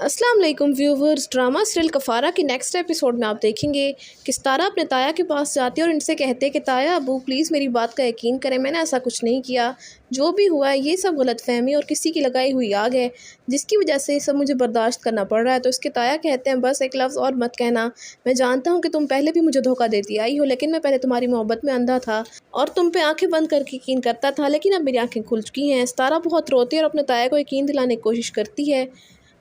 अस्सलाम वालेकुम viewers. Drama serial कफ़ारा की नेक्स्ट एपिसोड में आप देखेंगे कि सितारा अपने ताया के पास जाती है और इनसे कहते हैं कि ताया अबू प्लीज़ मेरी बात का यकीन करें, मैंने ऐसा कुछ नहीं किया, जो भी हुआ है ये सब गलतफहमी और किसी की लगाई हुई आग है जिसकी वजह से ये सब मुझे बर्दाश्त करना पड़ रहा है। तो इसके ताया कहते हैं बस एक लफ्ज़ और मत कहना, मैं जानता हूँ कि तुम पहले भी मुझे धोखा देती आई हो, लेकिन मैं पहले तुम्हारी मोहब्बत में अंधा था और तुम पे आंखें बंद करके यकीन करता था, लेकिन अब मेरी आंखें खुल चुकी हैं। सितारा बहुत रोती है और अपने ताया को यकीन दिलाने की कोशिश करती है,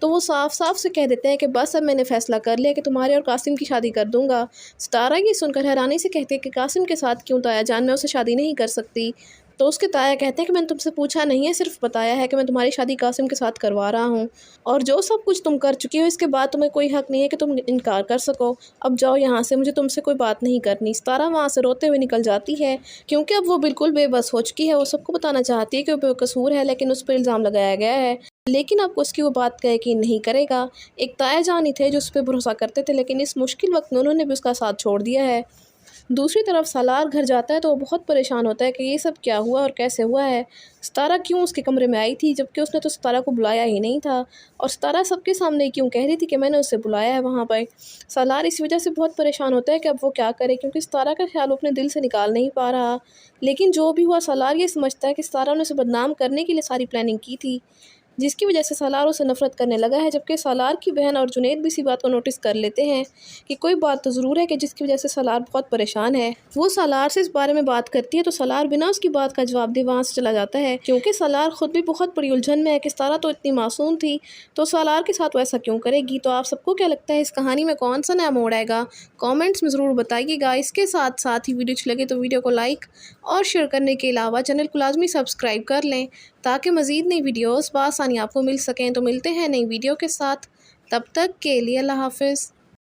तो वो साफ साफ से कह देते हैं कि बस अब मैंने फ़ैसला कर लिया कि तुम्हारे और कासिम की शादी कर दूंगा। सितारा ये सुनकर हैरानी से कहते हैं कि कासिम के साथ क्यों ताया जान, मैं उससे शादी नहीं कर सकती। तो उसके ताया कहते हैं कि मैंने तुमसे पूछा नहीं है, सिर्फ बताया है कि मैं तुम्हारी शादी कासिम के साथ करवा रहा हूँ, और जो सब कुछ तुम कर चुकी हो इसके बाद तुम्हें कोई हक़ नहीं है कि तुम इनकार कर सको। अब जाओ यहाँ से, मुझे तुमसे कोई बात नहीं करनी। सितारा वहाँ से रोते हुए निकल जाती है क्योंकि अब वो बिल्कुल बेबस हो चुकी है। वो सबको बताना चाहती है कि वो बेकसूर है, लेकिन उस पर इल्ज़ाम लगाया गया है, लेकिन अब उसकी वो बात का यकीन नहीं करेगा। एक ताया जानी थे जो उस पर भरोसा करते थे, लेकिन इस मुश्किल वक्त में उन्होंने भी उसका साथ छोड़ दिया है। दूसरी तरफ सालार घर जाता है तो वो बहुत परेशान होता है कि ये सब क्या हुआ और कैसे हुआ है, सितारा क्यों उसके कमरे में आई थी जबकि उसने तो सितारा को बुलाया ही नहीं था, और सितारा सबके सामने क्यों कह रही थी कि मैंने उसे बुलाया है वहाँ पर। सालार इस वजह से बहुत परेशान होता है कि अब वो क्या करे, क्योंकि सितारा का ख्याल वो अपने दिल से निकाल नहीं पा रहा। लेकिन जो भी हुआ सालार ये समझता है कि सितारा ने उसे बदनाम करने के लिए सारी प्लानिंग की थी, जिसकी वजह से सालार उसे नफ़रत करने लगा है। जबकि सालार की बहन और जुनैद भी इसी बात को नोटिस कर लेते हैं कि कोई बात तो ज़रूर है कि जिसकी वजह से सालार बहुत परेशान है। वो सालार से इस बारे में बात करती है तो सालार बिना उसकी बात का जवाब दे वहाँ से चला जाता है, क्योंकि सालार खुद भी बहुत बड़ी उलझन में है कि सितारा तो इतनी मासूम थी तो सालार के साथ वो ऐसा क्यों करेगी। तो आप सबको क्या लगता है इस कहानी में कौन सा नया मोड़ आएगा, कॉमेंट्स में ज़रूर बताइएगा। इसके साथ साथ ही वीडियो अच्छी लगे तो वीडियो को लाइक और शेयर करने के अलावा चैनल को लाजमी सब्सक्राइब कर लें ताकि मज़ीद नई वीडियोस बआसानी आपको मिल सकें। तो मिलते हैं नई वीडियो के साथ, तब तक के लिए अल्लाह हाफ़िज़।